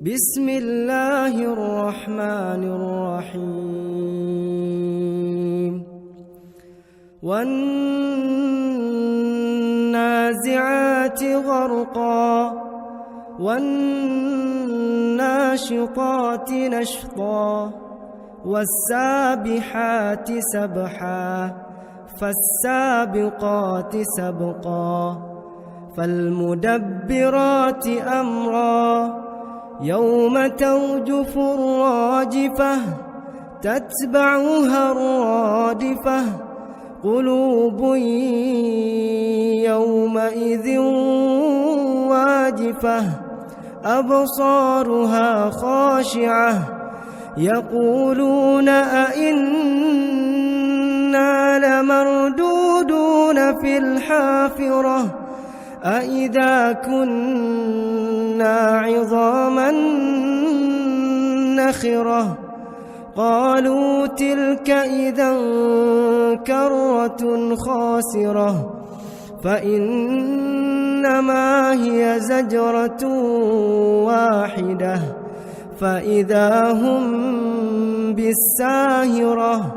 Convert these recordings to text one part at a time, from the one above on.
بسم الله الرحمن الرحيم والنازعات غرقا والناشطات نشطا والسابحات سبحا فالسابقات سبقا فالمدبرات أمرا يوم ترجف الراجفة تتبعها الرادفة قلوب يومئذ واجفة أبصارها خاشعة يقولون أئنا لمردودون في الحافرة أئذا كنا عظاما نخرة قالوا تلك إذا كرة خاسرة فإنما هي زجرة واحدة فإذا هم بالساهرة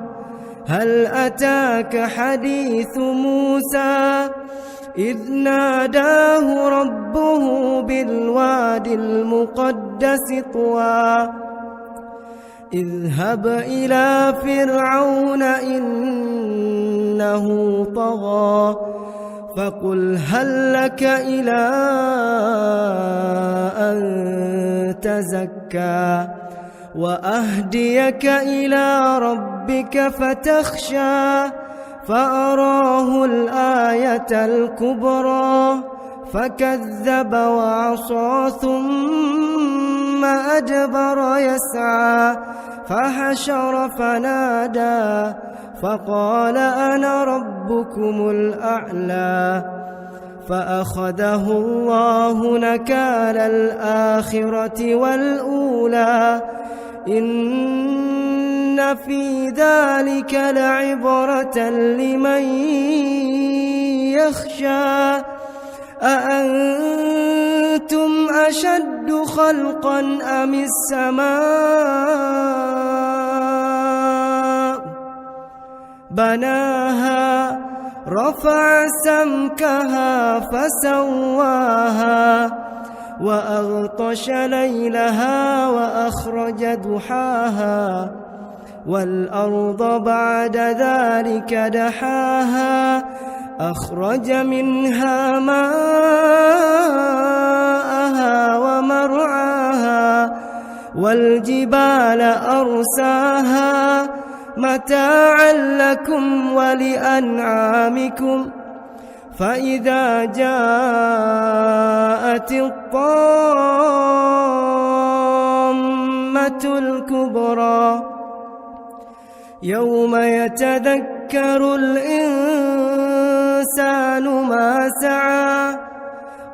هل أتاك حديث موسى إذ ناداه ربه بالواد المقدس طوى اذهب إلى فرعون إنه طغى فقل هل لك إلى أن تزكى وأهديك إلى ربك فتخشى فأراه الآية الكبرى فكذب وعصى ثم أدبر يسعى فحشر فنادى فقال أنا ربكم الأعلى فأخذه الله نكال الآخرة والأولى إن في ذلك لعبرة لمن يخشى أأنتم أشد خلقا أم السماء بناها رفع سمكها فسواها وأغطش ليلها وأخرج ضحاها والأرض بعد ذلك دحاها أخرج منها ماءها ومرعاها والجبال أرساها متاعا لكم ولأنعامكم فإذا جاءت الطامة الكبرى يوم يتذكر الإنسان ما سعى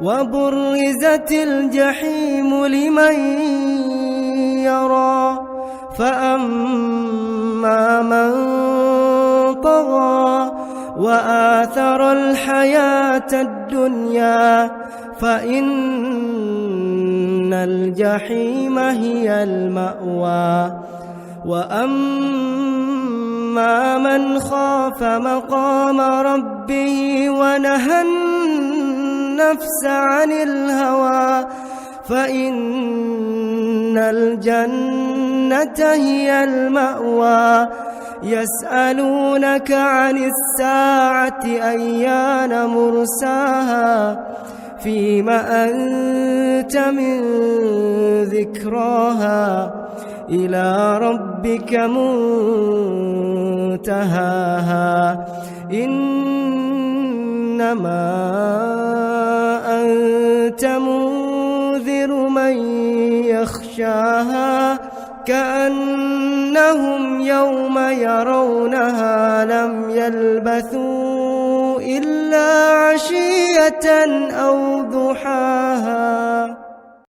وبرزت الجحيم لمن يرى فأما من طغى وآثر الحياة الدنيا فإن الجحيم هي المأوى وأما من خاف مقام ربه ونهى النفس عن الهوى فإن الجنة هي المأوى يسألونك عن الساعة أيان مرساها فيم أنت من ذكراها إلى ربك منتهاها إنما أنت منذر من يخشاها كأنهم يوم يرونها لم يلبثوا إلا عشية أو ضحاها.